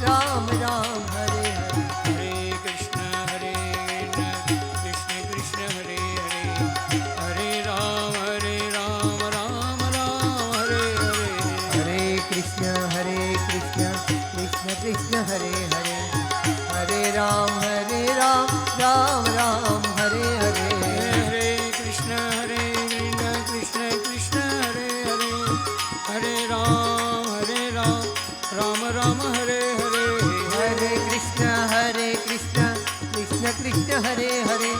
राम राम हरे हरे। हरे कृष्ण कृष्ण कृष्ण हरे हरे, हरे राम राम राम हरे हरे। हरे कृष्ण कृष्ण कृष्ण हरे हरे, हरे राम राम राम हरे हरे। हरे कृष्ण कृष्ण कृष्ण हरे हरे, हरे राम राम राम हरे हरे। हरे कृष्ण कृष्ण कृष्ण हरे हरे,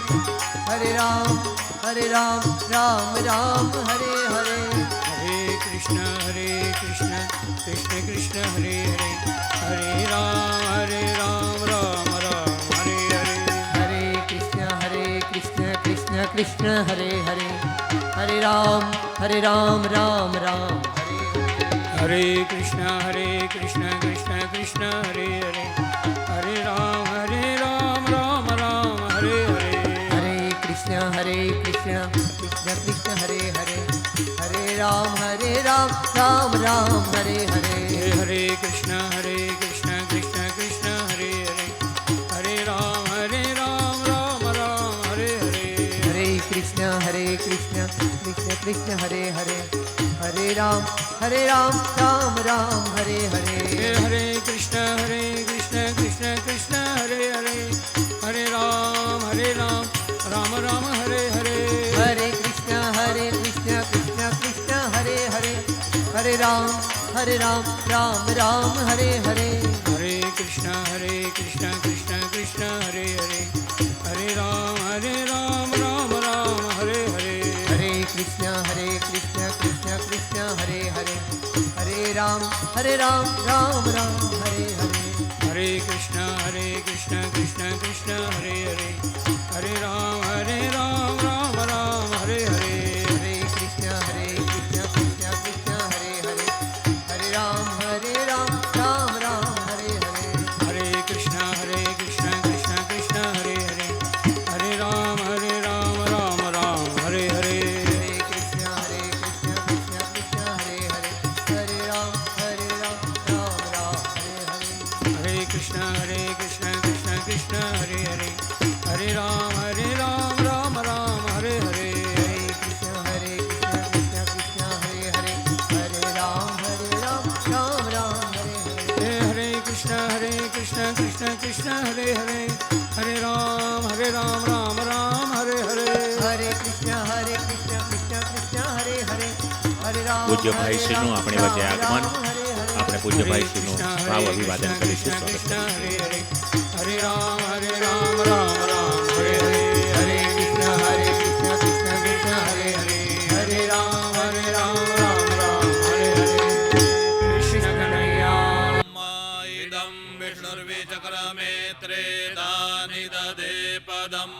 हरे राम राम राम हरे हरे। हरे कृष्ण कृष्ण कृष्ण हरे हरे, हरे राम राम राम हरे हरे। हरे कृष्ण कृष्ण कृष्ण हरे हरे, हरे राम राम राम हरे हरे। हरे कृष्ण कृष्ण कृष्ण हरे हरे, हरे राम राम राम हरे हरे। हरे कृष्ण कृष्ण कृष्ण हरे हरे, हरे राम राम राम हरे हरे। हरे कृष्ण कृष्ण कृष्ण हरे हरे, हरे राम राम राम हरे हरे। हरे कृष्ण कृष्ण कृष्ण हरे हरे, हरे राम राम राम हरे हरे। हरे कृष्ण कृष्ण कृष्ण हरे हरे, हरे राम राम राम हरे हरे। हरे कृष्ण कृष्ण कृष्ण हरे हरे, हरे राम राम राम हरे हरे। हरे कृष्ण कृष्ण कृष्ण हरे हरे, हरे राम राम राम हरे हरे। हरे कृष्ण कृष्ण कृष्ण हरे हरे, हरे राम राम राम हरे हरे। हरे कृष्ण कृष्ण कृष्ण हरे हरे, हरे राम राम राम हरे हरे। हरे कृष्ण कृष्ण कृष्ण हरे हरे, हरे राम राम राम हरे हरे। हरे कृष्ण कृष्ण कृष्ण हरे हरे, हरे राम राम राम हरे हरे। हरे कृष्ण कृष्ण कृष्ण हरे हरे, हरे राम राम राम हरे हरे। हरे कृष्ण कृष्ण कृष्ण हरे हरे, हरे राम राम राम हरे हरे। हरे कृष्ण कृष्ण कृष्ण हरे हरे, हरे राम राम राम हरे हरे। हरे कृष्ण कृष्ण कृष्ण हरे हरे, हरे राम राम राम हरे हरे। हरे कृष्ण कृष्ण कृष्ण हरे हरे, हरे राम પૂજ્ય ભાઈશ્રીનું આપણી વચ્ચે આગમન. આપણે પૂજ્ય ભાઈશ્રીનું ભાવ અભિવાદન કરીશું. સ્વાગત कृष्ण કરીશું. हरे हरे, हरे राम राम राम हरे हरे। हरे कृष्ण कृष्ण कृष्ण हरे हरे, हरे राम राम राम हरे हरे। कृष्ण कन्हैया इदं विष्णुर्विचक्रमे त्रेदानि दधे पदम्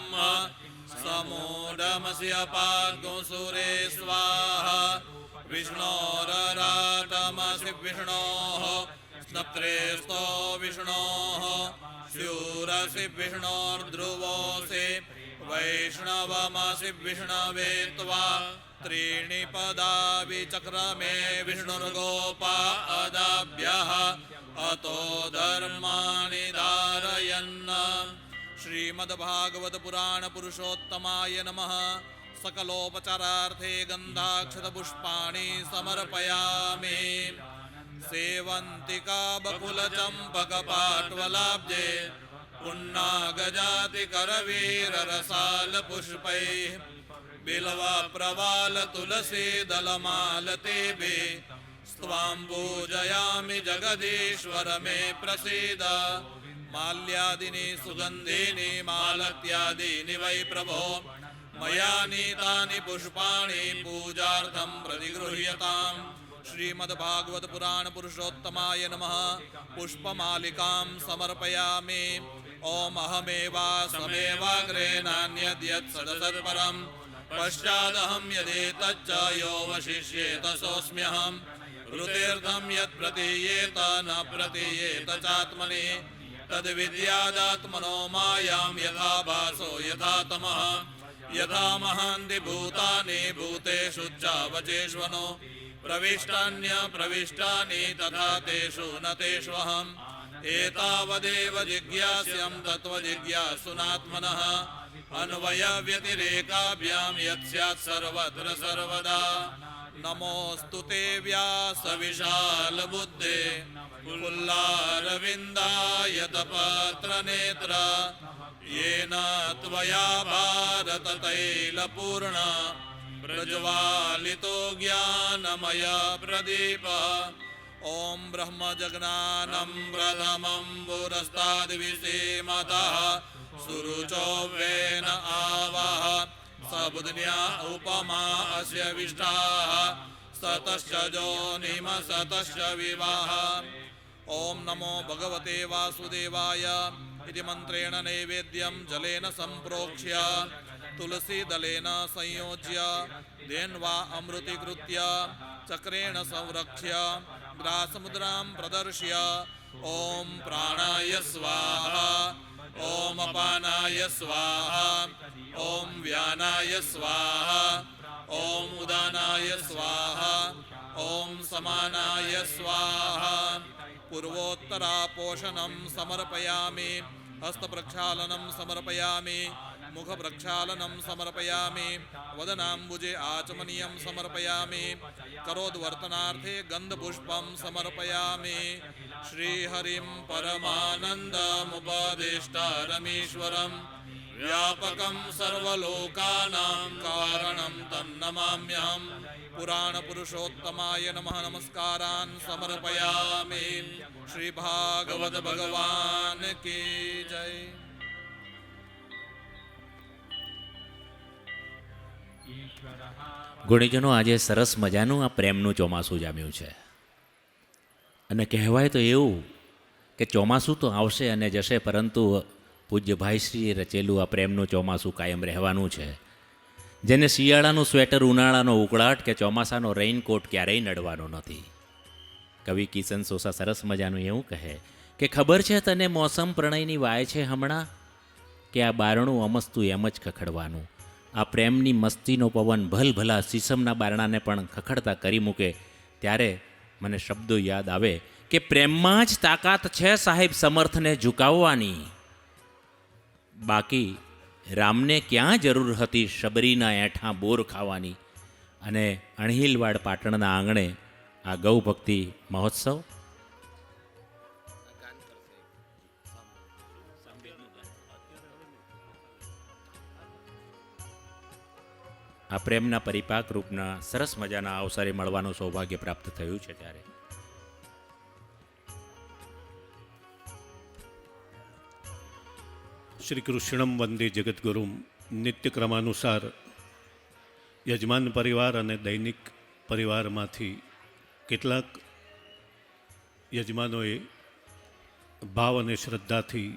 समूढमस्य पाग्सुरे स्वाहा। विष्णोरराटमसि विष्णोः स्नप्त्रेस्तो विष्णोः स्यूरसि विष्णोर्ध्रुवोऽसि वैष्णवमसि विष्णवे त्वा। त्रीणि पदा विचक्रमे विष्णुर्गोपादाभ्यः अतो धर्माणि धारयन्। श्रीमद्भागवत पुराण पुरुषोत्तमाय नमः। सकलोपचारार्थे गन्धाक्षतपुष्पाणि समर्पयामि। सेवन्तिका बकुलचम्पकपाट्वलाब्जे पुन्नागजातिकरवीररसालपुष्पैः बिल्वा प्रवाल तुलसी दलमालतेभि स्वां पूजयामि जगदीश्वर मे प्रसीद। माल्यादीनि सुगन्धीनि मालत्यादीनि वै प्रभो मया नीतानि पुष्पाणि पूजार्थं प्रतिगृह्यताम्। श्रीमद्भागवत पुराण पुरुषोत्तमाय नमः। पुष्पमालिकां समर्पयामि। ओम अहमेवासमेवाग्रे नान्यद्यत् सदसत्परम् पश्चादहं यदेतच्च यो वशिष्येत सोऽस्म्यहम्। ऋतेर्धं यत् प्रतीयेत न प्रतीयेत चात्मनि तद्विद्यादात्मनो मायां यथा भासो यथा तमः। यथा महान्ति भूतानि भूतेषु चावचेष्वनो प्रविष्टान्य प्रविष्टानि तथा तेषु न तेष्वहम् एतावदेव जिज्ञास्यं तत्त्वजिज्ञासुनात्मनः अन्वयव्यतिरेकाभ्यां यत्स्यात् सर्वत्र सर्वदा नमोऽस्तु ते व्यासविशालबुद्धे फुल्लारविन्दायतपत्रनेत्र येन त्वया भारततैलपूर्ण प्रज्वालितो ज्ञानमय प्रदीप ॐ ब्रह्मजज्ञानं प्रथमं पुरस्ताद्विषेमतः सुरुचो वेन आवः सबुद्न्या उपमा अस्य विष्टाः सतश्च जोनिम सतश्च विवाह ॐ नमो भगवते वासुदेवाय इति मन्त्रेण नैवेद्यं जलेन सम्प्रोक्ष्य तुलसीदलेन संयोज्य धेन्वा अमृतीकृत्य चक्रेण संरक्ष्य ग्रासमुद्रां प्रदर्श्य ॐ प्राणाय स्वाहा ॐ अपानाय स्वाहा ॐ व्यानाय स्वाहा ॐ उदानाय स्वाहा ॐ समानाय स्वाहा पूर्वोत्तरापोषणं समर्पयामि हस्तप्रक्षालनं समर्पयामि मुखप्रक्षालनं समर्पयामि वदनाम्बुजे आचमनीयं समर्पयामि करोद्वर्तनार्थे गन्धपुष्पं समर्पयामि श्रीहरिं परमानन्दमुपदेष्टारमीश्वरं व्यापकं सर्वलोकानां कारणं तन्नमाम्यहम् पुराणपुरुषोत्तमाय नमः नमस्कारान् समर्पयामि श्री भागवत भगवान की जय। ગુણીજનો આજે સરસ મજાનું આ પ્રેમનું ચોમાસું જામ્યું છે અને કહેવાય તો એવું કે ચોમાસું તો આવશે અને જશે, પરંતુ પૂજ્ય ભાઈશ્રીએ રચેલું આ પ્રેમનું ચોમાસું કાયમ રહેવાનું છે. જેને શિયાળાનું સ્વેટર, ઉનાળાનો ઉકળાટ કે ચોમાસાનો રેઇનકોટ ક્યારેય નડવાનો નથી. કવિ કિશન સોસા સરસ મજાનું એવું કહે કે ખબર છે તને મોસમ પ્રણયની વાય છે હમણાં, કે આ બારણું અમસ્તું એમ જ ખખડવાનું. આ પ્રેમની મસ્તીનો પવન ભલભલા સીસમના બારણાને પણ ખખડતા કરી મૂકે ત્યારે મને શબ્દો યાદ આવે કે પ્રેમમાં જ તાકાત છે સાહેબ સમર્થને ઝુકાવવાની. બાકી રામને ક્યાં જરૂર હતી શબરીના એઠાં બોર ખાવાની. અને અણહિલવાડ પાટણના આંગણે આ ગૌભક્તિ મહોત્સવ આ પ્રેમના પરિપાક રૂપના સરસ મજાના અવસરે મળવાનું સૌભાગ્ય પ્રાપ્ત થયું છે. ત્યારે શ્રી કૃષ્ણમ વંદે જગદગુરુમ નિત્યક્રમાનુસાર યજમાન પરિવાર અને દૈનિક પરિવારમાંથી કેટલાક યજમાનોએ ભાવ અને શ્રદ્ધાથી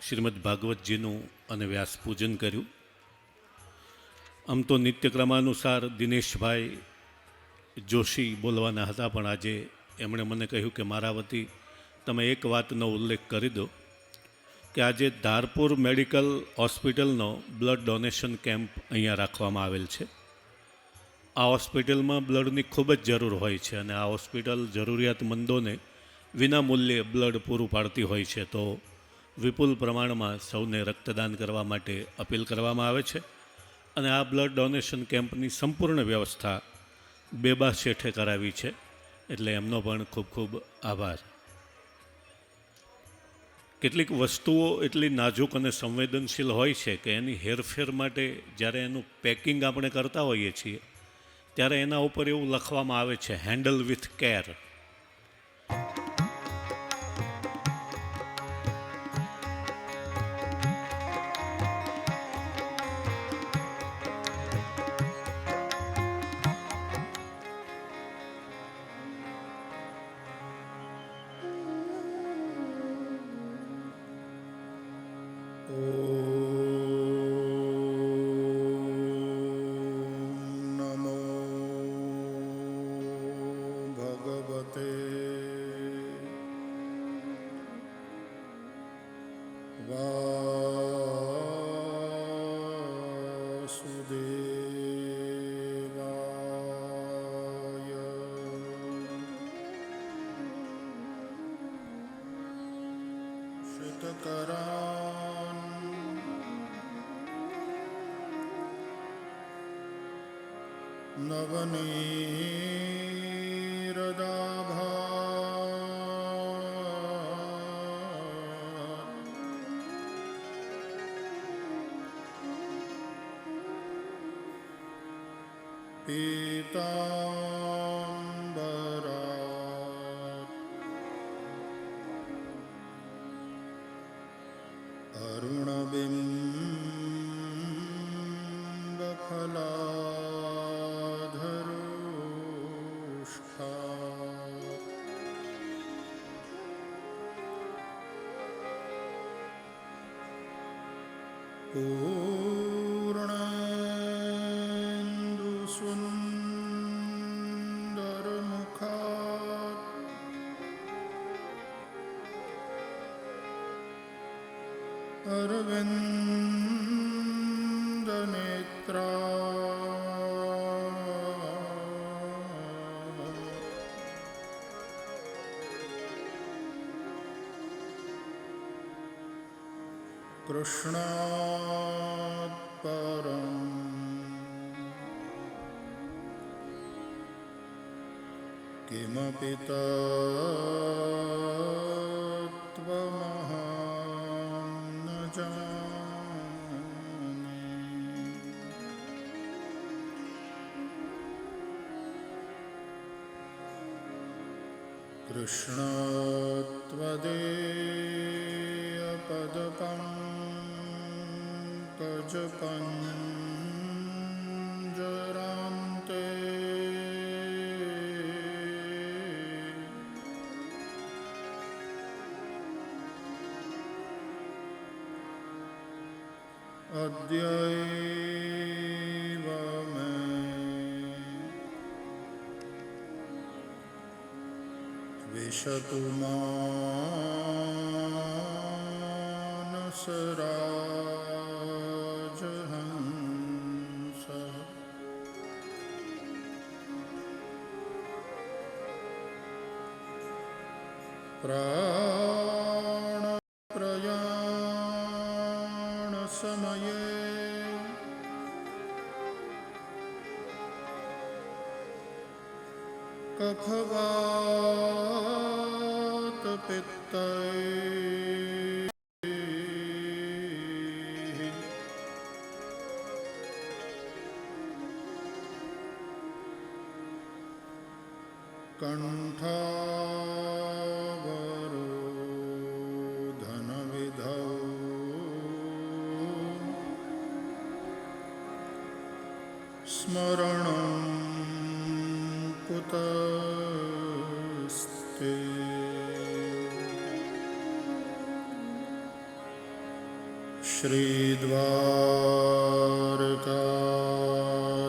શ્રીમદ ભાગવતજીનું અને વ્યાસ પૂજન કર્યું. આમ તો નિત્યક્રમાનુસાર દિનેશભાઈ જોશી બોલવાના હતા, પણ આજે એમણે મને કહ્યું કે મારા વતી તમે એક વાતનો ઉલ્લેખ કરી દો કે આજે ધારપુર મેડિકલ હોસ્પિટલનો બ્લડ ડોનેશન કેમ્પ અહીંયા રાખવામાં આવેલ છે. આ હોસ્પિટલમાં બ્લડની ખૂબ જ જરૂર હોય છે અને આ હોસ્પિટલ જરૂરિયાતમંદોને વિના મૂલ્યે બ્લડ પૂરું પાડતી હોય છે. તો વિપુલ પ્રમાણમાં સૌને રક્તદાન કરવા માટે અપીલ કરવામાં આવે છે અને આ બ્લડ ડોનેશન કેમ્પની સંપૂર્ણ વ્યવસ્થા બેબા શેઠે કરાવી છે, એટલે એમનો પણ ખૂબ ખૂબ આભાર. કેટલીક વસ્તુઓ એટલી નાજુક અને સંવેદનશીલ હોય છે કે એની હેરફેર માટે જ્યારે એનું પેકિંગ આપણે કરતા હોઈએ છીએ ત્યારે એના ઉપર એવું લખવામાં આવે છે, હેન્ડલ વિથ કેર. નમો ભગવતે વાસુદેવાય. वासुदेवाय श्रुतकरान् नवनीरदाभात् पीताम्बरात् अरुणबिम्बफलाधरोष्ठात् पूर्णेन्दुसुन्दरमुखात् अरविन्दनेत्रा कृष्णात् परम् किमपि तत्त्वमहं न जाने कृष्णत्वदेयपदपङ्कजपञ्जरान्ते अद्यैव मे विशतु मानसराजहंसः प्राणप्रयाणसमये कफवातपित्तैः कण्ठावरोधनविधौ स्मरणं कुतस्ते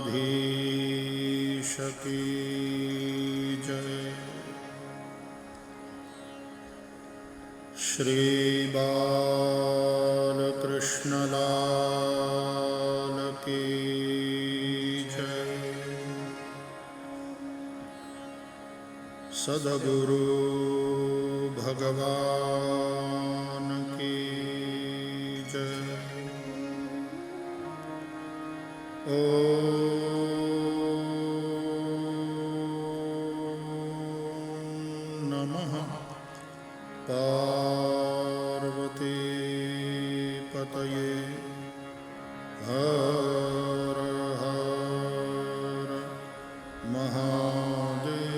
श्रीद्वारकाधीश की जय श्री बालकृष्णलाल की जय सद्गुरु भगवान की जय ॐ नमः पार्वतीपतये हर हर महादेव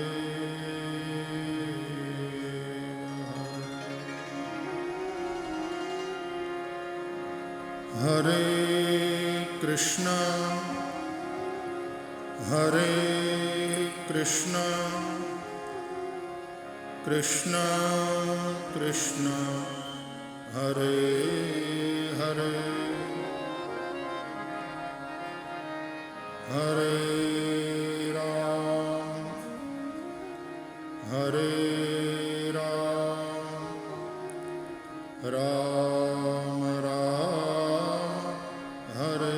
हरे कृष्णा कृष्णा कृष्णा हरे हरे हरे राम राम राम हरे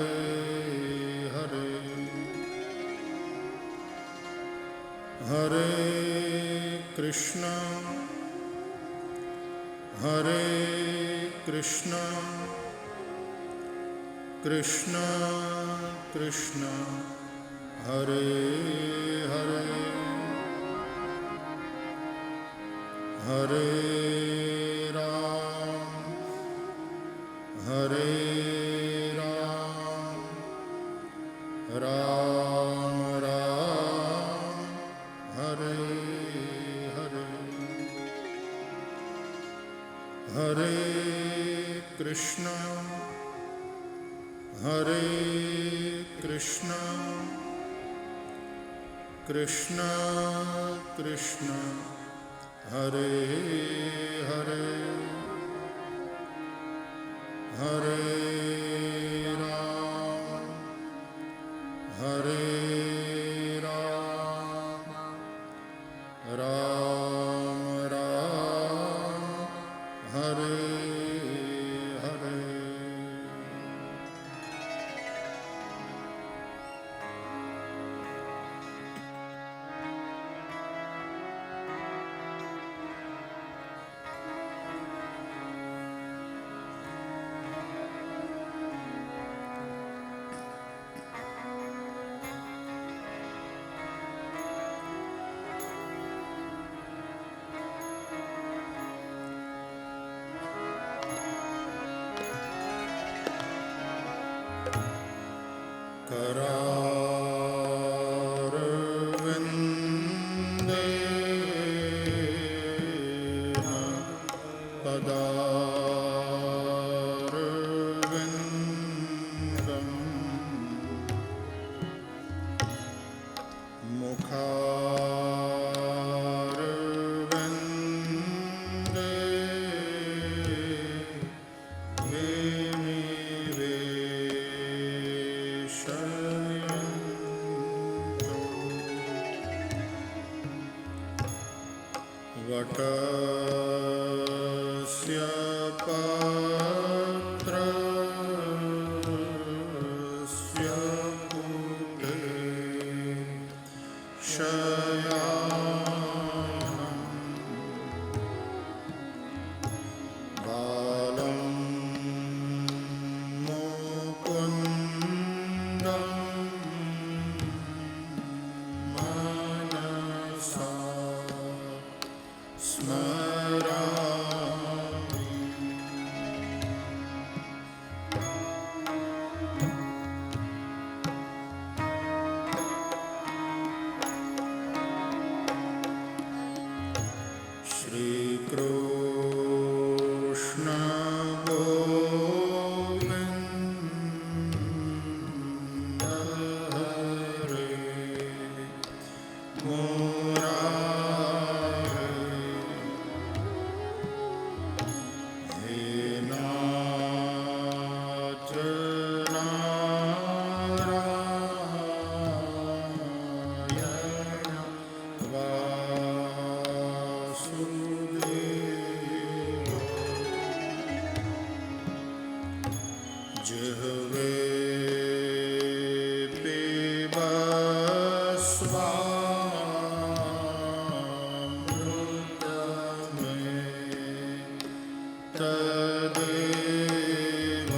कृष्ण हरे कृष्ण कृष्ण कृष्ण हरे हरे हरे राम हरे राम राम राम हरे हरे हरे कृष्ण कृष्ण कृष्ण हरे हरे हरे राम राम राम हरे हरे करारविन्देन पदारविन्दम् मुखारविन्दे वटस्य पत्रस्य पुटे शयानम् बालं मुकुन्दं मनसा स्मरामि श्रीकृष्ण गोविन्द हरे मुरारे हे नाथ नारायण वासुदेव जिह्वे पिबस्वामृतमे तदेव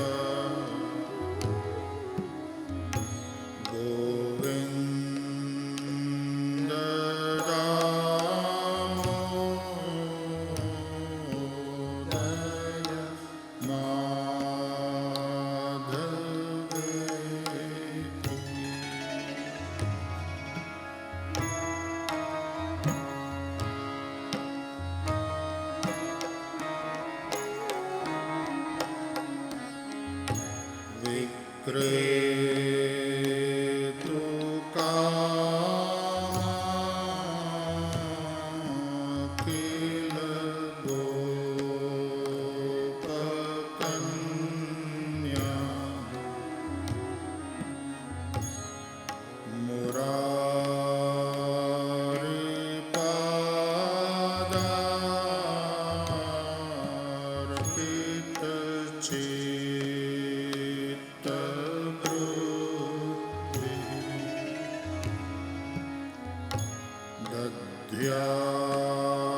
गोविन्द दामोदर माधवेति विक्रेतु किल गोपकन्या मुरारिपादार्पितचित्तवृत्तिः दध्यात्मना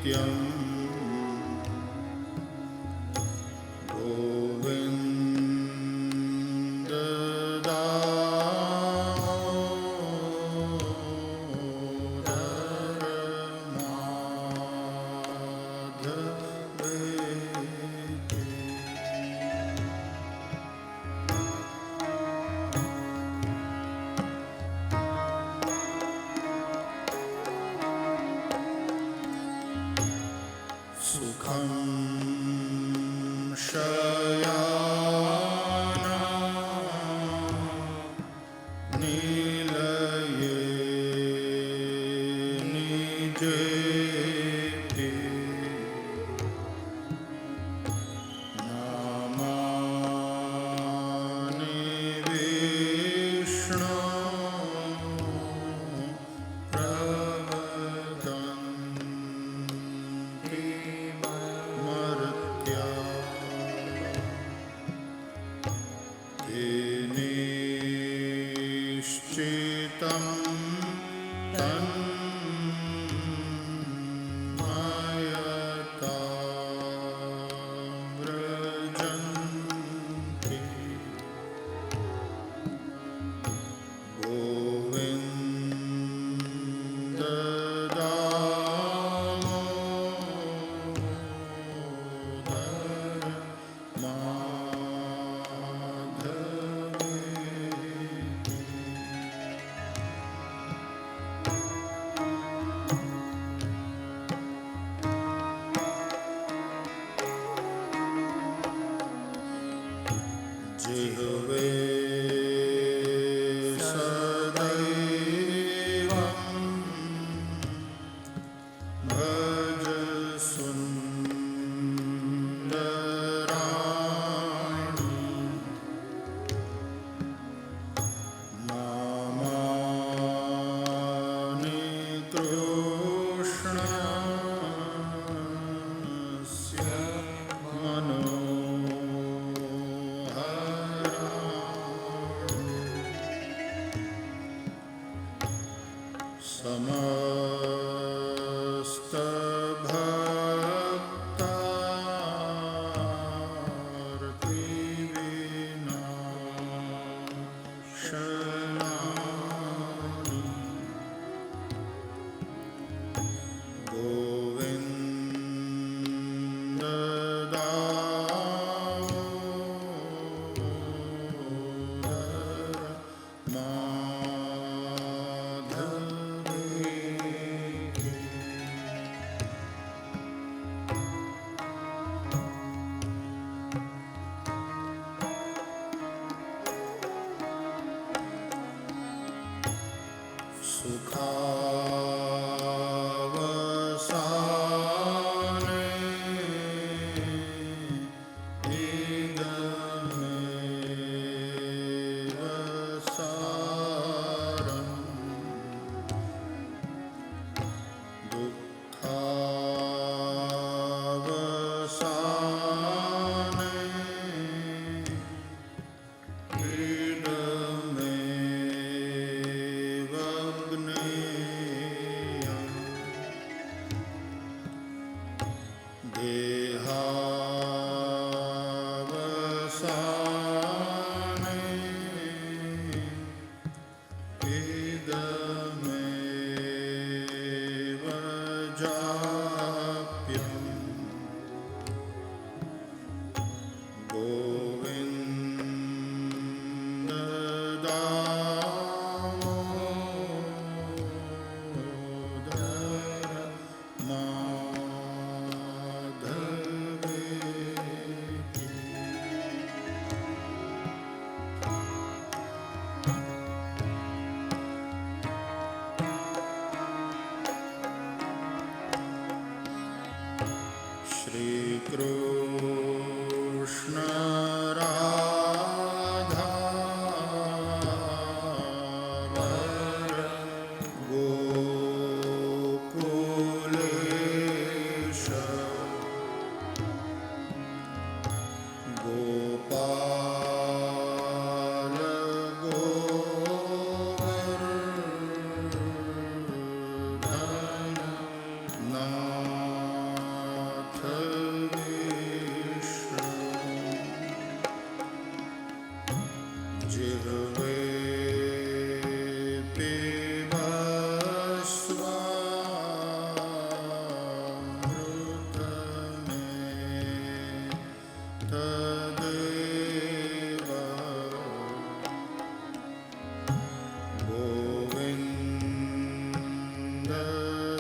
नित्यम् गोविन्द दामोदर माधवेति। सुखं शयाना नीलये निजेति नामानि विष्णो प्रवदन्ति मर्त्या ते निश्चितं तन्मयता व्रजन्ति। गोविन्द दामोदर माधवेति। जिह्वे सदैवं भज सुन्दराणि नामानि कृष्णस्य समस्तभक्तार्तिविनाशनानि गोविन्द दामोदर माधवेति। सुखावसाने इदमेव सारम् दुःखावसाने इदमेव ज्ञेयम् देहावसाने इदमेव जाप्यम् गोविन्द दामोदर माधवेति। श्रीकृष्ण राधा वर गोकुलेश गोपाल गोवर्धन तदेव गोविन्द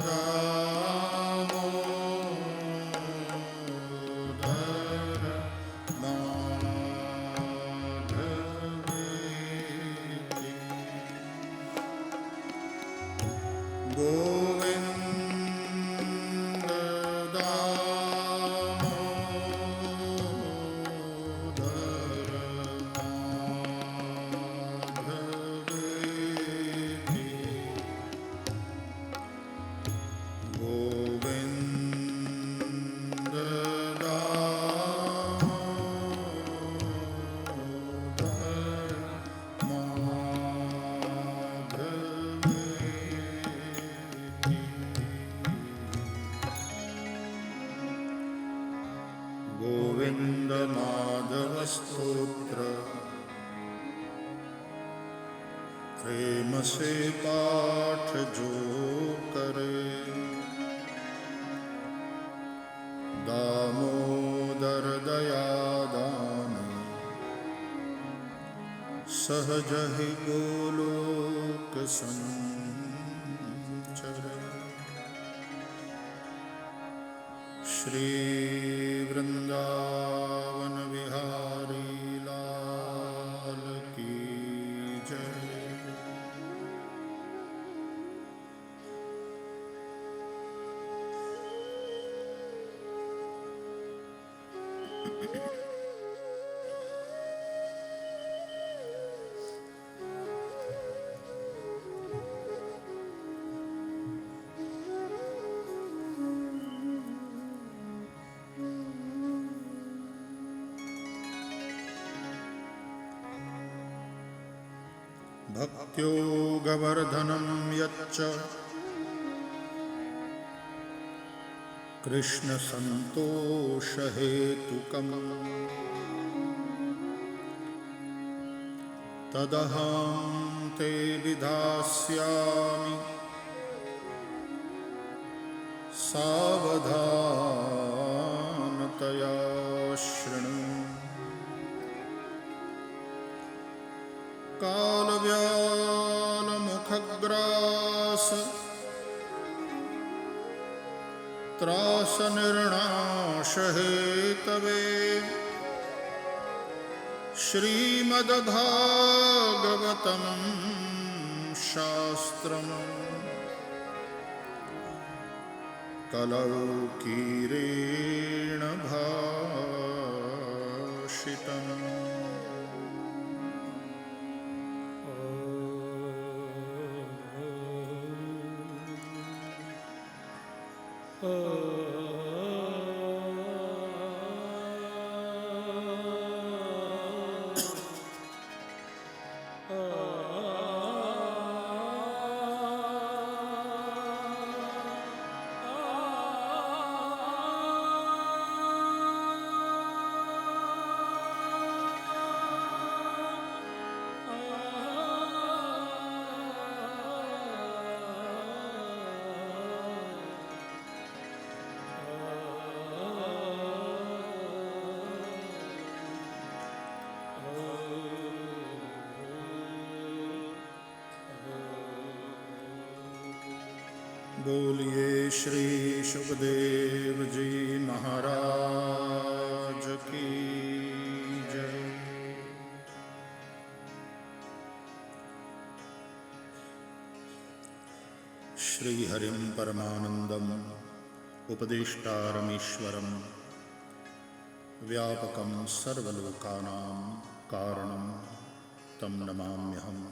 दामोदर माधवेति गोविन्द दामोदर माधवेति गोविन्द दामोदर माधवेति गोविन्द माधव स्तोत्र प्रेम से पाठ जो करे दामोदर दया दान सहज ही गोलोक संचरे श्री वृंदावन विहारी लाल की जय। भक्त्योगवर्धनं यच्च कृष्णसन्तोषहेतुकम् तदहं ते विधास्यामि सावधानतया शृणु। कालव्यालमुखग्रास त्रासनिर्णाशहेतवे श्रीमद्भागवतं शास्त्रम् कलौकीरेण भाषितम्। बोलिए श्री सुखदेव जी महाराज की जय। श्री हरिं परमानंदम उपदेष्टारमीश्वरम व्यापकं सर्वलोकानां कारणं तं नमाम्यहम्।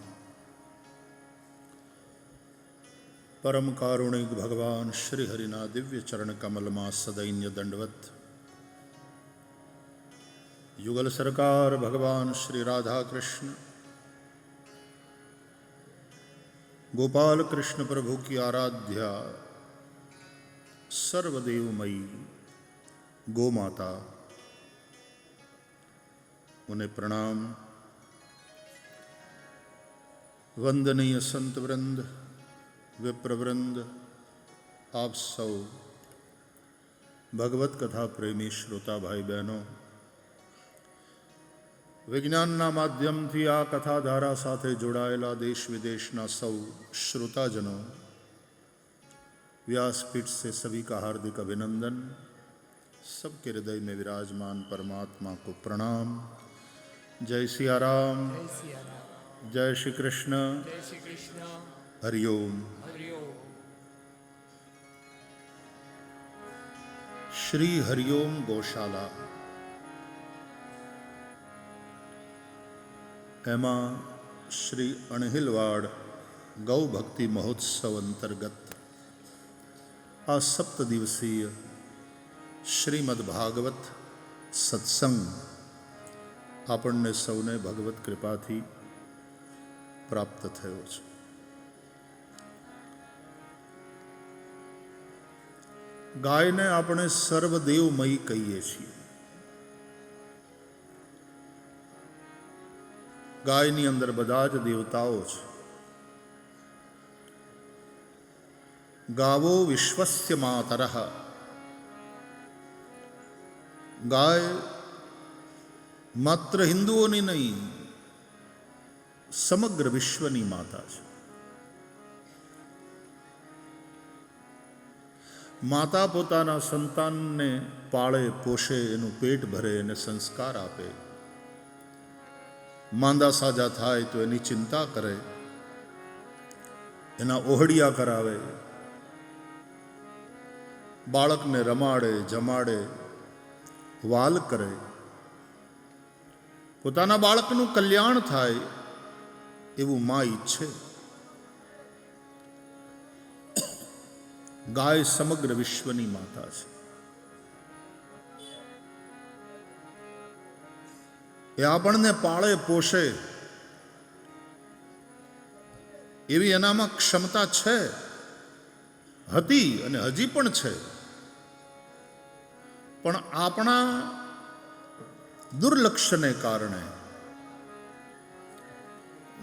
परम कारुणिक भगवान श्री हरिना दिव्य चरण कमल में सदैन्य दंडवत। युगल सरकार भगवान श्री राधा कृष्ण गोपाल कृष्ण प्रभु की आराध्या सर्वदेवमयी गो माता, उन्हें प्रणाम। वंदनीय संत वृंद, विप्रवृंद, आप सब भगवत कथा प्रेमी श्रोता भाई बहनों, વિજ્ઞાનના માધ્યમથી આ કથાધારા સાથે જોડાયેલા દેશ વિદેશના સૌ श्रोताजनों, व्यासपीठ से सभी का हार्दिक अभिनंदन। सबके हृदय में विराजमान परमात्मा को प्रणाम। जय सिया राम, जय श्री कृष्ण, हरिओम। श्री हरिओम गौशाला એમાં શ્રી અણહિલવાડ ગૌ ભક્તિ મહોત્સવ અંતર્ગત આ 7 દિવસીય શ્રીમદ ભાગવત સત્સંગ આપણને સૌને ભગવત કૃપાથી પ્રાપ્ત થયો છે। ગાયને આપણે સર્વદેવમયી કહીએ છીએ। ગાયની અંદર બધા જ દેવતાઓ છે। ગાવો વિશ્વસ્ય માતરઃ, ગાય માત્ર હિન્દુઓની નહીં, સમગ્ર વિશ્વની માતા છે। માતા પોતાના સંતાનને પાળે પોષે, એનું પેટ ભરે, એને સંસ્કાર આપે, માંદા સાજા થાય તો એની ચિંતા કરે, એના ઓહડિયા કરાવે, બાળકને રમાડે, જમાડે, વાલ કરે, પોતાના બાળકનું કલ્યાણ થાય એવું મા ઈચ્છે। ગાય સમગ્ર વિશ્વની માતા છે। એ આપણને પાળે પોષે એવી એનામાં ક્ષમતા છે, હતી અને હજી પણ છે। પણ આપણા દુર્લક્ષને કારણે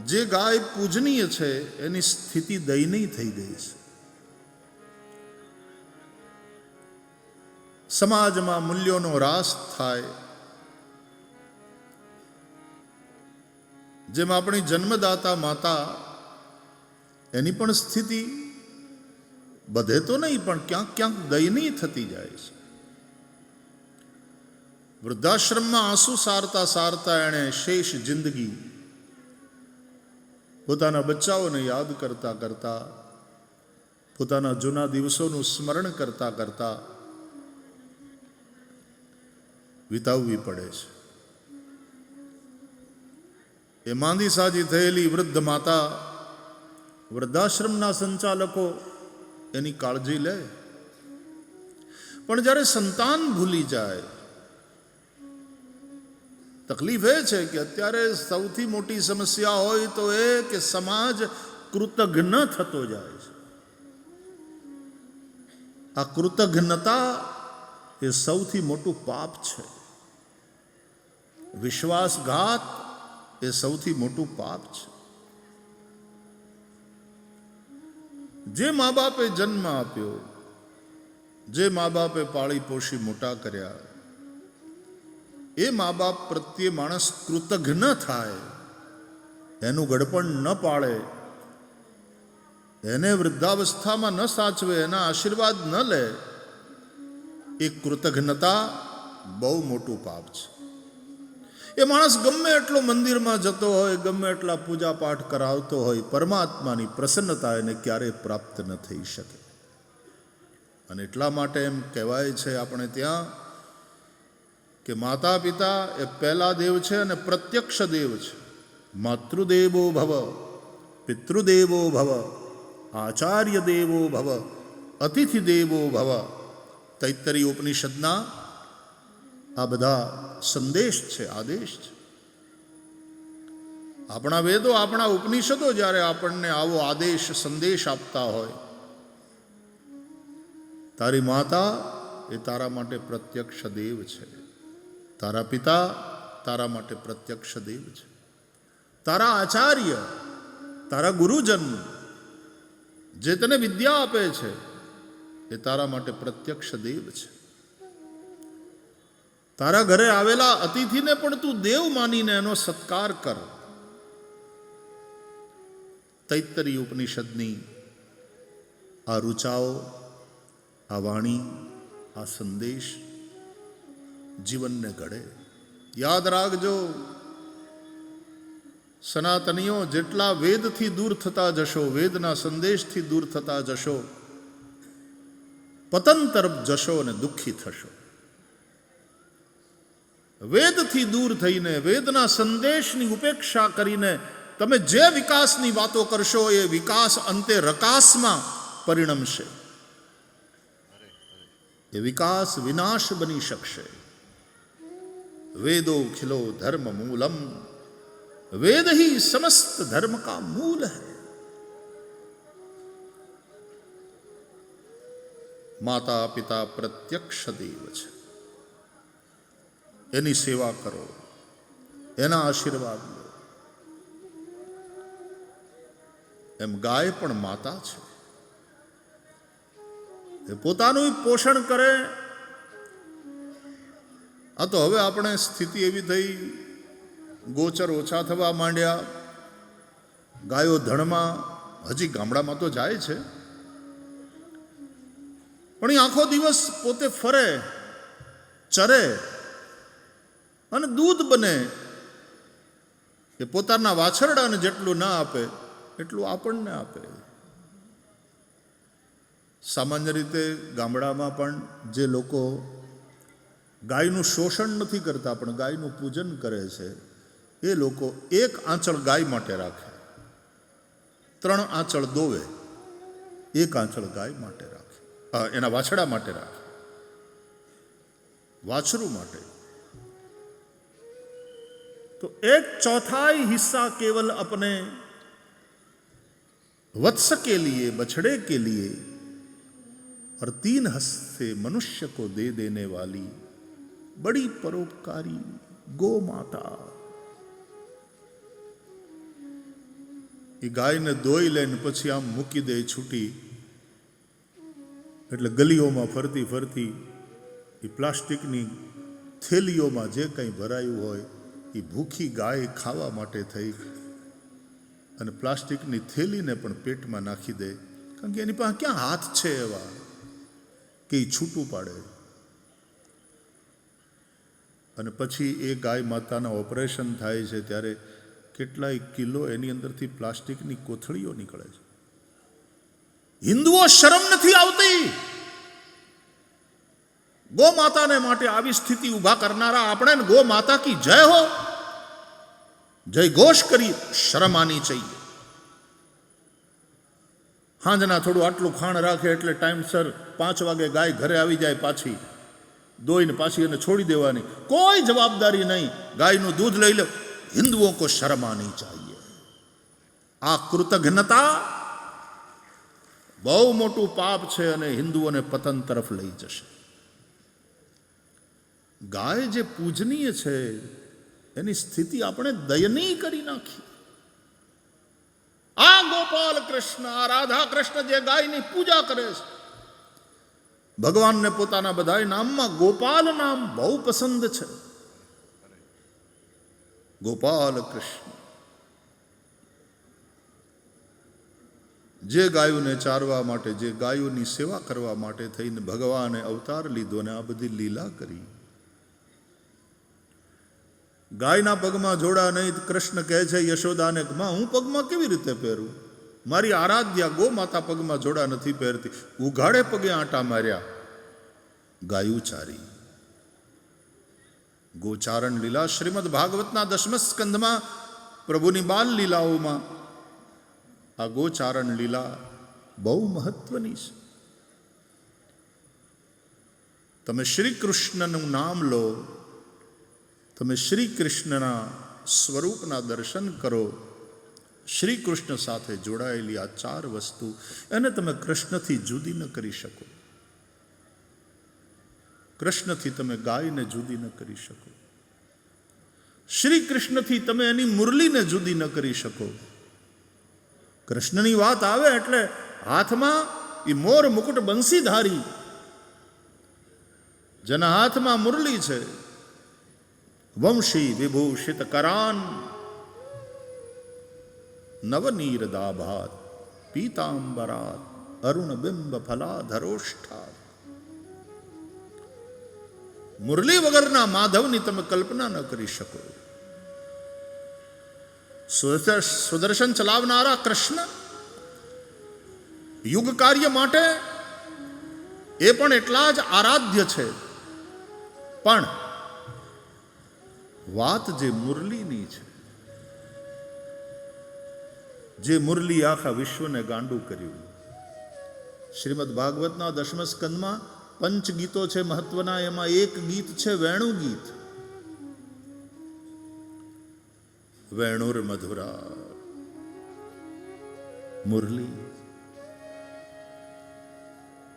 જે ગાય પૂજનીય છે એની સ્થિતિ દયનીય થઈ ગઈ છે। સમાજમાં મૂલ્યોનો રાસ થાય, જેમ આપણી જન્મદાતા માતા, એની પણ સ્થિતિ બધે તો નહીં પણ ક્યાંક ક્યાંક દયનીય થતી જાય છે। વૃદ્ધાશ્રમમાં આંસુ સારતા સારતા એણે શેષ જિંદગી પોતાના બચ્ચાઓને યાદ કરતા કરતા, પોતાના જૂના દિવસોનું સ્મરણ કરતા કરતા વિતાવવી પડે છે। એ માંદી સાજી થયેલી વૃદ્ધ માતા, વૃદ્ધાશ્રમના સંચાલકો એની કાળજી લે, પણ જ્યારે સંતાન ભૂલી જાય, તકલીફ એ છે કે અત્યારે સૌથી મોટી સમસ્યા હોય તો એ કે સમાજ કૃતજ્ઞ થતો જાય છે। આ કૃતજ્ઞતા એ સૌથી મોટું પાપ છે। વિશ્વાસઘાત એ સૌથી મોટું પાપ છે। જે મા બાપે જન્મ આપ્યો, જે મા બાપે પાળી પોષી મોટા કર્યા, એ મા બાપ પ્રત્યે માણસ કૃતજ્ઞ થાય, એનું ગડપણ ન પાળે, એને વૃદ્ધાવસ્થામાં ન સાચવે, એના આશીર્વાદ ન લે, એ કૃતજ્ઞતા બહુ મોટું પાપ છે। એ માણસ ગમે એટલો મંદિરમાં જતો હોય, ગમે એટલા પૂજા પાઠ કરાવતો હોય, પરમાત્માની પ્રસન્નતા એને ક્યારેય પ્રાપ્ત ન થઈ શકે। અને એટલા માટે એમ કહેવાય છે આપણે ત્યાં કે માતા પિતા એ પહેલા દેવ છે અને પ્રત્યક્ષ દેવ છે। માતૃદેવો ભવ, પિતૃદેવો ભવ, આચાર્ય દેવો ભવ, અતિથિ દેવો ભવ, તૈત્તરીય ઉપનિષદના આ બધા સંદેશ છે, આદેશ છે। આપણા વેદો, આપણા ઉપનિષદો જ્યારે આપણને આવો આદેશ સંદેશ આપતા હોય, તારી માતા એ તારા માટે પ્રત્યક્ષ દેવ છે, તારા પિતા તારા માટે પ્રત્યક્ષ દેવ છે, તારા આચાર્ય, તારા ગુરુજન જે તને વિદ્યા આપે છે એ તારા માટે પ્રત્યક્ષ દેવ છે। તારા ઘરે આવેલા અતિથિને પણ તું દેવ માનીને એનો સત્કાર કર. તૈત્તરીય ઉપનિષદની આ ઋચાઓ, આ વાણી, આ સંદેશ જીવનને ઘડે. યાદ રાખજો, સનાતનીઓ, જેટલા વેદથી દૂર થતા જશો, વેદના સંદેશથી દૂર થતા જશો, પતન તરફ જશો અને દુઃખી થશો. વેદથી દૂર થઈને, વેદના સંદેશની ઉપેક્ષા કરીને તમે જે વિકાસની વાતો કરશો એ વિકાસ અંતે રકાસમાં પરિણમશે. એ વિકાસ વિનાશ બની શકશે. વેદો ખિલો ધર્મ મૂલમ, વેદ ही समस्त धर्म का मूल है. माता पिता प्रत्यक्ष देव છે. એની સેવા કરો, એના આશીર્વાદ લો. એમ ગાય પણ માતા છે. એ પોતાનું પોષણ કરે. આ તો હવે આપણે સ્થિતિ એવી થઈ, ગોચર ઓછા થવા માંડ્યા. ગાયો ધણમાં, હજી ગામડામાં તો જાય છે, પણ એ આખો દિવસ પોતે ફરે, ચરે અને દૂધ બને. એ પોતાના વાછરડાને જેટલું ના આપે એટલું આપણને આપે. સામાન્ય રીતે ગામડામાં પણ જે લોકો ગાયનું શોષણ નથી કરતા પણ ગાયનું પૂજન કરે છે, એ લોકો એક આંચળ ગાય માટે રાખે, 3 આંચળ દોવે, 1 આંચળ ગાય માટે રાખે, એના વાછડા માટે રાખે, વાછરું માટે. तो 1/4 हिस्सा केवल अपने वत्स के लिए, बछड़े के लिए, और 3 हस्ते मनुष्य को दे देने वाली बड़ी परोपकारी गो माता. એ ગાયને દોઈ લઈને પછી આમ મૂકી દે છૂટી, એટલે ગલીઓમાં ફરતી ફરતી એ પ્લાસ્ટિકની થેલીઓમાં જે કંઈ ભરાયું હોય એ ભૂખી ગાય ખાવા માટે થઈ અને પ્લાસ્ટિકની થેલીને પણ પેટમાં નાખી દે. કારણ કે એની પાસે ક્યાં હાથ છે એવા કે એ છૂટું પાડે. અને પછી એ ગાય માતાના ઓપરેશન થાય છે ત્યારે કેટલાય કિલો એની અંદરથી પ્લાસ્ટિકની કોથળીઓ નીકળે છે. હિન્દુઓ શરમ નથી આવતી. ગો માતાને માટે આવી સ્થિતિ ઊભા કરનારા આપણે ગો માતા કી જય હો, જય ઘોષ કરી. શરમ આની चाहिए. હાંજના થોડું આટલું ખાણ રાખે એટલે ટાઈમસર 5 વાગે ગાય ઘરે આવી જાય, પાછી દોઈને પાછી એને છોડી દેવાની, કોઈ જવાબદારી નહીં. ગાયનું દૂધ લઈ લે. हिंदुओं को शर्म आनी चाहिए. આ કૃતજ્ઞતા બહુ મોટું પાપ છે અને હિન્દુઓને પતન તરફ લઈ જશે. ગાય જે પૂજનીય છે એની સ્થિતિ આપણે દયનીય કરી નાખી. આ ગોપાલ કૃષ્ણ, આ રાધા કૃષ્ણ જે ગાયની પૂજા કરે છે, ભગવાનને પોતાના બધાય નામમાં ગોપાલ નામ બહુ પસંદ છે. ગોપાલ કૃષ્ણ જે ગાયોને ચારવા માટે, જે ગાયોની સેવા કરવા માટે થઈને ભગવાને અવતાર લીધો અને આ બધી લીલા કરી. ગાયના પગમાં જોડા નહીં. કૃષ્ણ કહે છે યશોદાને, માં હું પગમાં કેવી રીતે પહેરું? મારી આરાધ્યા ગો માતા પગમાં જોડા નથી પહેરતી. ઉઘાડે પગે આંટા માર્યા, ગાયું ચારી. ગોચારણ લીલા શ્રીમદ ભાગવતના 10મ સ્કંધમાં પ્રભુની બાલ લીલાઓમાં આ ગોચારણ લીલા બહુ મહત્વની છે. તમે શ્રી કૃષ્ણનું નામ લો, તમે શ્રી કૃષ્ણના સ્વરૂપના દર્શન કરો. શ્રી કૃષ્ણ સાથે જોડાયેલી આ 4 વસ્તુ, એને તમે કૃષ્ણથી જુદી ન કરી શકો. કૃષ્ણથી તમે ગાયને જુદી ન કરી શકો. શ્રી કૃષ્ણથી તમે એની મુરલીને જુદી ન કરી શકો. કૃષ્ણની વાત આવે એટલે હાથમાં એ મોર મુકુટ બંસીધારી, જેના હાથમાં મુરલી છે, વંશી વિભૂષિત કરાન નવનીરદાભાત પીતાંબરાત અરુણ બિંબ ફલાધરોષ્ઠાત. મુરલી વગરના માધવની તમે કલ્પના ન કરી શકો. સુદર્શન ચલાવનારા કૃષ્ણ યુગ કાર્ય માટે એ પણ એટલા જ આરાધ્ય છે. પણ વાત જે મુરલીની છે, જે મુરલી આખા વિશ્વને ગાંડું કર્યું. શ્રીમદ ભાગવતના 10મ સ્કંદમાં 5 ગીતો છે મહત્વના. એમાં એક ગીત છે વેણુ ગીત. વેણુર મધુરા મુરલી.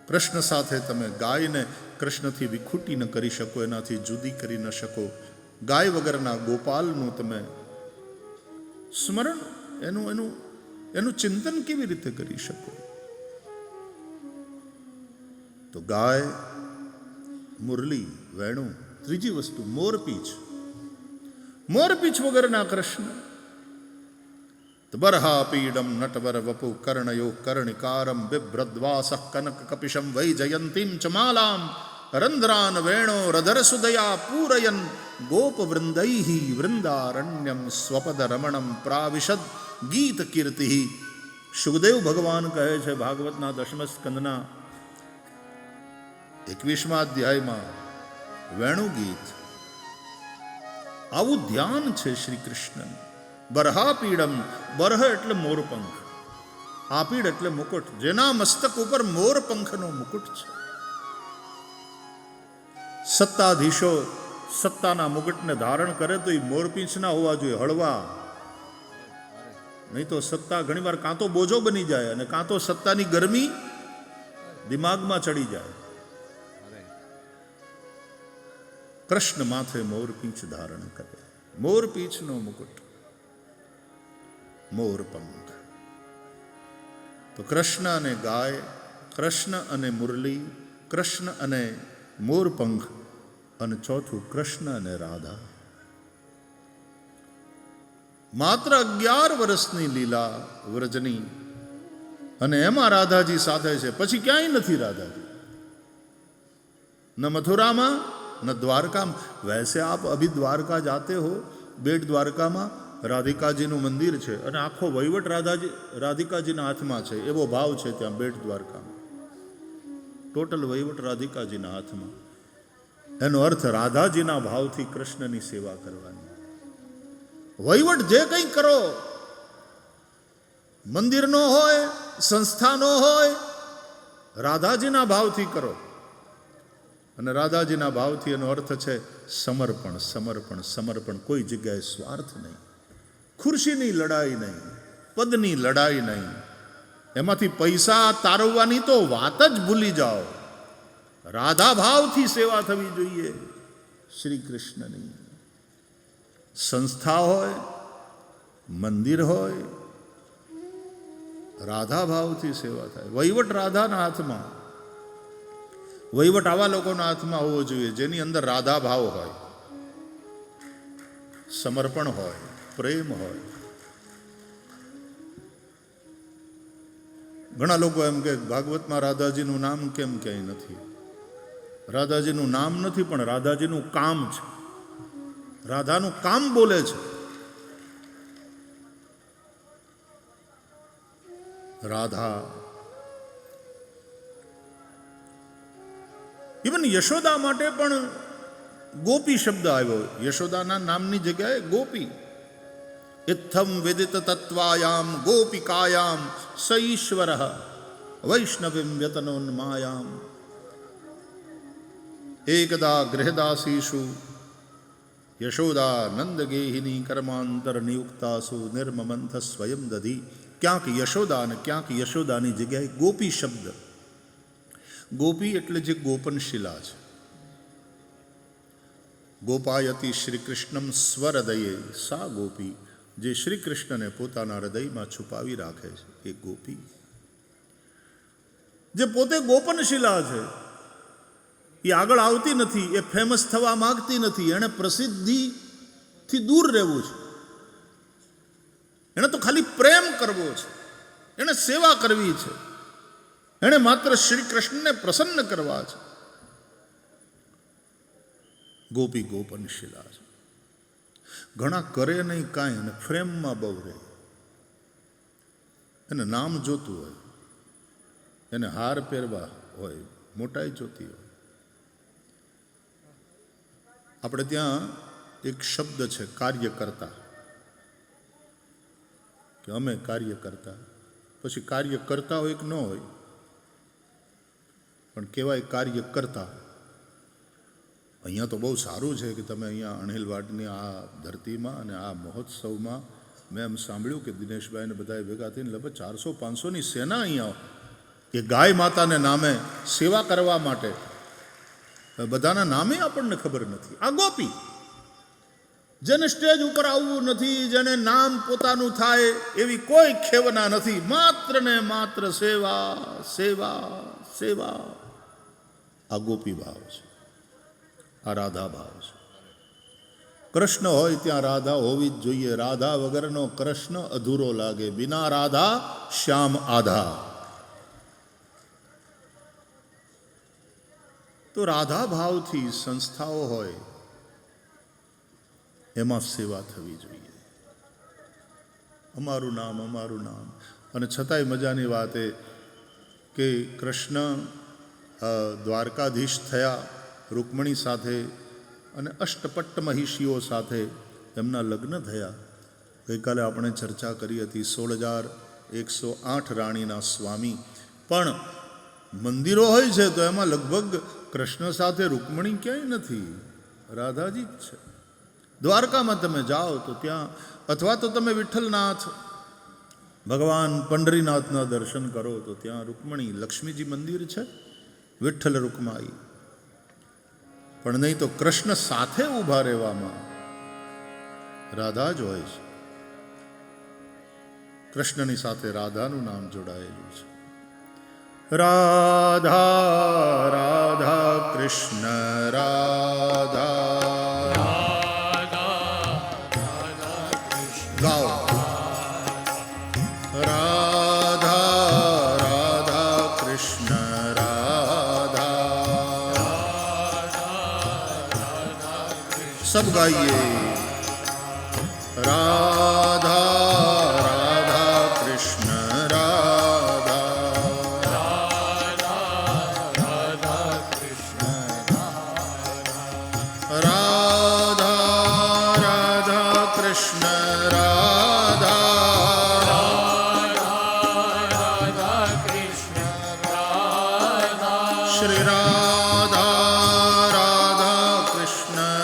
કૃષ્ણ સાથે તમે ગાયને કૃષ્ણથી વિખૂટી ન કરી શકો, એનાથી જુદી કરી ન શકો. ગાય વગરના ગોપાલનું તમે સ્મરણ, એનું ચિંતન કેવી રીતે કરી શકો? તો ગાય, મુરલી, વેણુ. ત્રીજી વસ્તુ મોરપીંછ. મોરપીંછ વગરના કૃષ્ણ. બરહા પીડમ નટવર વપુ કર્ણયો કર્ણિકારમ બિભ્રદ્વાસ કનક કપિશમ વૈ જયંતીમ ચમાલામ રંધ્રાન વેણો રધર સુદયા પૂરયન ગોપ વૃંદૈ વૃંદારણ્યમ સ્વપદ રમણમ પ્રાવિશદ ગીત કીર્તિ. સુખદેવ ભગવાન કહે છે ભાગવતના 10મ સ્કંદના 21મા અધ્યાયમાં, વેણુ ગીત. આવું ધ્યાન છે શ્રી કૃષ્ણ. બરહા પીડમ. બરહ એટલે મોરપંખ, આપીડ એટલે મુકુટ. જેના મસ્તક ઉપર મોરપંખનો મુકુટ છે. સત્તાધીશો સત્તાના મુકુટને ધારણ કરે તો એ મોરપીંછના હોવા જોઈએ, હળવા. નહીં તો સત્તા ઘણીવાર કાં તો બોજો બની જાય અને કાં તો સત્તાની ગરમી દિમાગમાં ચડી જાય. કૃષ્ણ માથે મોરપીંછ ધારણ કરે. મોરપીંછનો મુકુટ, મોરપંખ. તો કૃષ્ણ અને ગાય, કૃષ્ણ અને મુરલી, કૃષ્ણ અને મોરપંખ, અને ચોથું કૃષ્ણ અને રાધા. માત્ર 11 વર્ષની લીલા વ્રજની, અને એમાં રાધાજી સાથે છે. પછી ક્યાંય નથી રાધાજી. ન મથુરામાં न द्वारका में. वैसे आप अभी द्वारका जाते हो, बेट द्वारका में રાધિકાજીનું મંદિર છે અને આખો વહીવટ રાધિકાજીના હાથમાં છે, એવો ભાવ છે ત્યાં બેટ દ્વારકામાં. ટોટલ વહીવટ રાધિકાજીના હાથમાં. એનો અર્થ રાધાજીના ભાવથી કૃષ્ણની સેવા કરવાની. વહીવટ જે કંઈ કરો, મંદિરનો હોય, સંસ્થાનો હોય, રાધાજીના ભાવથી કરો. અને રાધાજીના ભાવથી એનો અર્થ છે સમર્પણ, સમર્પણ, સમર્પણ. કોઈ જગ્યાએ સ્વાર્થ નહીં, ખુરશીની લડાઈ નહીં, પદની લડાઈ નહીં. એમાંથી પૈસા તારવવાની તો વાત જ ભૂલી જાઓ. રાધા ભાવથી સેવા થવી જોઈએ શ્રી કૃષ્ણની. સંસ્થા હોય, મંદિર હોય, રાધા ભાવથી સેવા થાય. વહીવટ રાધાના હાથમાં. વહીવટ આવા લોકોના હાથમાં હોવો જોઈએ જેની અંદર રાધા ભાવ હોય, સમર્પણ હોય, પ્રેમ હોય. ઘણા લોકો એમ કે ભાગવતમાં રાધાજીનું નામ કેમ ક્યાંય નથી. રાધાજીનું નામ નથી, પણ રાધાજીનું કામ છે. રાધાનું કામ બોલે છે. રાધા. ઇવન યશોદા માટે પણ ગોપી શબ્દ આવ્યો. યશોદાના નામની જગ્યાએ ગોપી. ઇત્થમ વિદિત તત્વાયામ ગોપિકાયામ સ ઈશ્વર વૈષ્ણવીમ વ્યતનોન્માયામ. એકદા ગૃહદાસીષુ યશોદા નંદગેહિની કર્માંતર નિયુક્તાસુ નિર્મમંથ સ્વયં દધી. ક્યાંક યશોદા અને ક્યાંક યશોદાની જગ્યાએ ગોપી શબ્દ. ગોપી એટલે જે ગોપનશિલા છે. ગોપાયતી શ્રી કૃષ્ણમ સ્વહૃદયે સા ગોપી. જે શ્રી કૃષ્ણને પોતાના હૃદયમાં છુપાવી રાખે છે એ ગોપી. જે પોતે ગોપનશિલા છે, એ આગળ આવતી નથી, એ ફેમસ થવા માંગતી નથી, એણે પ્રસિદ્ધિ થી દૂર રહેવું છે. એણે તો ખાલી પ્રેમ કરવો છે, એણે સેવા કરવી છે, એણે માત્ર શ્રી કૃષ્ણને પ્રસન્ન કરવા છે. ગોપી ગોપનશીલા છે. ઘણા કરે નહીં કાંઈ અને પ્રેમમાં બહુ રહે. એને નામ જોતું હોય, એને હાર પહેરવા હોય, મોટાઈ જોતી હોય. આપણે ત્યાં એક શબ્દ છે કાર્યકર્તા, કે અમે કાર્ય કરતા. પછી કાર્ય કરતા હોય કે ન હોય, પણ કહેવાય કાર્ય કરતા. અહીંયા તો બહુ સારું છે કે તમે અહીંયા અણહિલવાડની આ ધરતીમાં અને આ મહોત્સવમાં મેં એમ સાંભળ્યું કે દિનેશભાઈને બધાએ ભેગા થઈને લગભગ 400-500ની સેના અહીંયા કે ગાય માતાને નામે સેવા કરવા માટે. બધાના નામે આપણને ખબર નથી. આ ગોપી જેને સ્ટેજ ઉપર આવવું નથી, જેને નામ પોતાનું થાય એવી કોઈ ખેવના નથી. માત્ર ને માત્ર સેવા સેવા સેવા. આ ગોપી ભાવ છે, આ રાધા ભાવ છે. કૃષ્ણ હોય ત્યાં રાધા હોવી જ જોઈએ. રાધા વગરનો કૃષ્ણ અધૂરો લાગે. બિના રાધા શ્યામ આધા. તો રાધા ભાવથી સંસ્થાઓ હોય એમાં સેવા થવી જોઈએ. અમારું નામ, અમારું નામ. અને છતાંય મજાની વાત એ કે કૃષ્ણ દ્વારકાધીશ થયા રૂકમણી સાથે અને અષ્ટપટ્ટ મહિષીઓ સાથે એમના લગ્ન થયા. ગઈકાલે આપણે ચર્ચા કરી હતી 16,108 રાણીના સ્વામી. પણ મંદિરો હોય છે તો એમાં લગભગ કૃષ્ણ સાથે રૂકમણી ક્યાંય નથી, રાધાજી જ છે. દ્વારકામાં તમે જાઓ તો ત્યાં, અથવા તો તમે વિઠ્ઠલનાથ ભગવાન પંઢરીનાથના દર્શન કરો તો ત્યાં રૂકમણી લક્ષ્મીજી મંદિર છે, વિઠ્ઠલ રૂકમાઈ. પણ નહીં તો કૃષ્ણ સાથે ઊભા રહેવામાં રાધા જ હોય છે. કૃષ્ણની સાથે રાધાનું નામ જોડાયેલું છે. રાધા રાધા કૃષ્ણ રાધા. ગાઓ. રાધા રાધા કૃષ્ણ રાધા. સબ ગાઈએ. રાધા રાધા કૃષ્ણ શ્રી રાધા રાધા કૃષ્ણ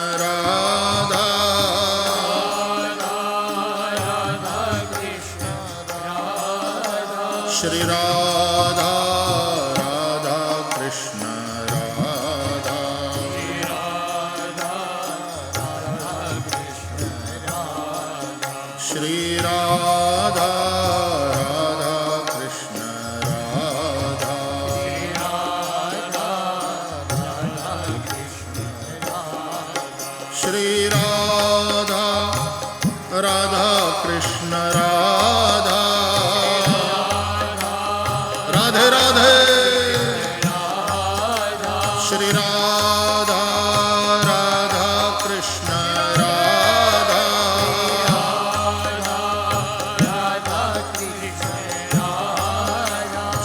રાધા. શ્રી રાધા રાધા કૃષ્ણ રાધા. શ્રી રાધા રાધા કૃષ્ણ રાધા. રાધે રાધે. શ્રી રાધા રાધા કૃષ્ણ રાધા.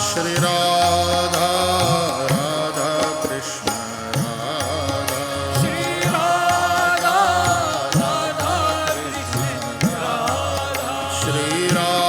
શ્રી રાધા રાધા કૃષ્ણ રાધા. શ્રી રાધા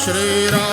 શ્રી રામ